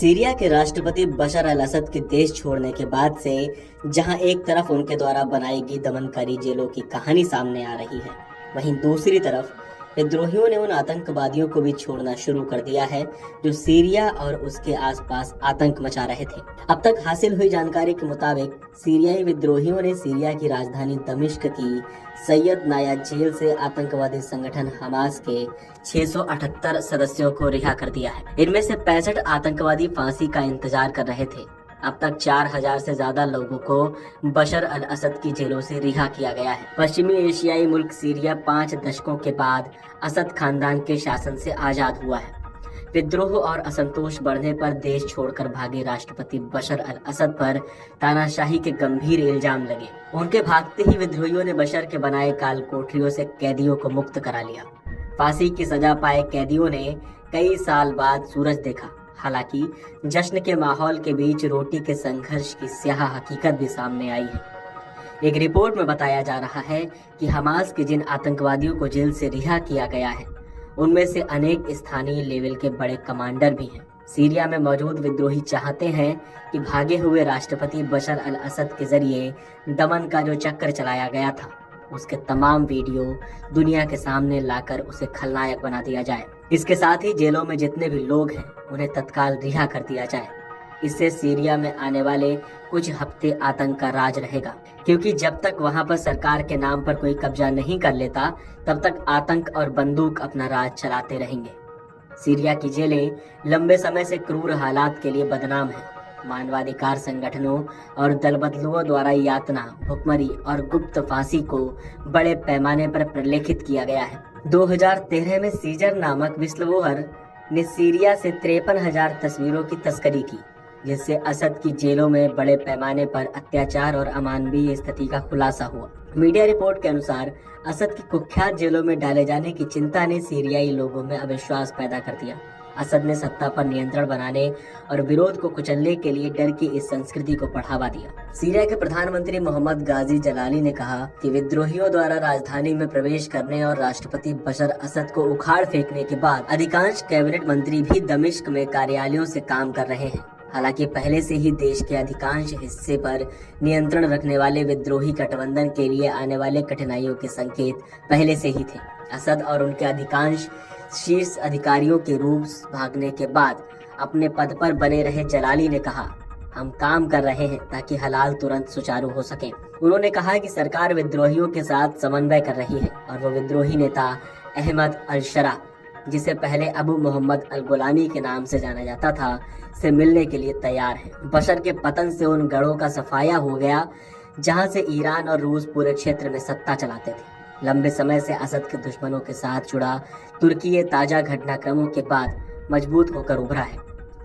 Syria के राष्ट्रपति बशर अल असद के देश छोड़ने के बाद से जहां एक तरफ उनके द्वारा बनाई गई दमनकारी जेलों की कहानी सामने आ रही है, वहीं दूसरी तरफ विद्रोहियों ने उन आतंकवादियों को भी छोड़ना शुरू कर दिया है जो सीरिया और उसके आसपास आतंक मचा रहे थे। अब तक हासिल हुई जानकारी के मुताबिक सीरियाई विद्रोहियों ने सीरिया की राजधानी दमिश्क की सैयद नाया जेल से आतंकवादी संगठन हमास के 678 सदस्यों को रिहा कर दिया है। इनमें से 65 आतंकवादी फांसी का इंतजार कर रहे थे। अब तक 4000 से ज्यादा लोगों को बशर अल असद की जेलों से रिहा किया गया है। पश्चिमी एशियाई मुल्क सीरिया 5 दशकों के बाद असद खानदान के शासन से आजाद हुआ है। विद्रोह और असंतोष बढ़ने पर देश छोड़कर भागे राष्ट्रपति बशर अल असद पर तानाशाही के गंभीर इल्जाम लगे। उनके भागते ही विद्रोहियों ने बशर के बनाए काल कोठरियों से कैदियों को मुक्त करा लिया। फांसी की सजा पाए कैदियों ने कई साल बाद सूरज देखा। हालांकि जश्न के माहौल के बीच रोटी के संघर्ष की स्याह हकीकत भी सामने आई है। एक रिपोर्ट में बताया जा रहा है कि हमास के जिन आतंकवादियों को जेल से रिहा किया गया है, उनमें से अनेक स्थानीय लेवल के बड़े कमांडर भी हैं। सीरिया में मौजूद विद्रोही चाहते हैं कि भागे हुए राष्ट्रपति बशर अल असद के जरिए दमन का जो चक्कर चलाया गया था, उसके तमाम वीडियो दुनिया के सामने लाकर उसे खलनायक बना दिया जाए। इसके साथ ही जेलों में जितने भी लोग हैं उन्हें तत्काल रिहा कर दिया जाए। इससे सीरिया में आने वाले कुछ हफ्ते आतंक का राज रहेगा, क्योंकि जब तक वहां पर सरकार के नाम पर कोई कब्जा नहीं कर लेता, तब तक आतंक और बंदूक अपना राज चलाते रहेंगे। सीरिया की जेलें लंबे समय से क्रूर हालात के लिए बदनाम हैं। मानवाधिकार संगठनों और दलबदलुओं द्वारा यातना, भुखमरी और गुप्त फांसी को बड़े पैमाने पर प्रलेखित किया गया है। 2013 में सीजर नामक विस्लवोहर ने सीरिया से 53,000 तस्वीरों की तस्करी की, जिससे असद की जेलों में बड़े पैमाने पर अत्याचार और अमानवीय स्थिति का खुलासा हुआ। मीडिया रिपोर्ट के अनुसार असद की कुख्यात जेलों में डाले जाने की चिंता ने सीरियाई लोगों में अविश्वास पैदा कर दिया। असद ने सत्ता पर नियंत्रण बनाने और विरोध को कुचलने के लिए डर की इस संस्कृति को बढ़ावा दिया। सीरिया के प्रधानमंत्री मोहम्मद गाजी जलाली ने कहा कि विद्रोहियों द्वारा राजधानी में प्रवेश करने और राष्ट्रपति बशर असद को उखाड़ फेंकने के बाद अधिकांश कैबिनेट मंत्री भी दमिश्क में कार्यालयों से काम कर रहे हैं। हालांकि पहले से ही देश के अधिकांश हिस्से पर नियंत्रण रखने वाले विद्रोही गठबंधन के लिए आने वाले कठिनाइयों के संकेत पहले से ही थे। असद और उनके अधिकांश शीर्ष अधिकारियों के रूस भागने के बाद अपने पद पर बने रहे जलाली ने कहा, हम काम कर रहे हैं ताकि हालात तुरंत सुचारू हो सके। उन्होंने कहा कि सरकार विद्रोहियों के साथ समन्वय कर रही है और वो विद्रोही नेता अहमद अल शरा, जिसे पहले अबू मोहम्मद अल गुलानी के नाम से जाना जाता था, से मिलने के लिए तैयार है। बशर के पतन से उन गढ़ों का सफाया हो गया जहां से ईरान और रूस पूरे क्षेत्र में सत्ता चलाते थे। लंबे समय से असद के दुश्मनों के साथ जुड़ा तुर्की ताजा घटनाक्रमों के बाद मजबूत होकर उभरा है,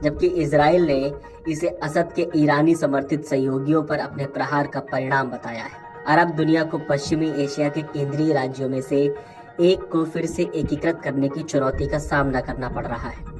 जबकि इजराइल ने इसे असद के ईरानी समर्थित सहयोगियों पर अपने प्रहार का परिणाम बताया है। अरब दुनिया को पश्चिमी एशिया के केंद्रीय राज्यों में से एक को फिर से एकीकृत करने की चुनौती का सामना करना पड़ रहा है।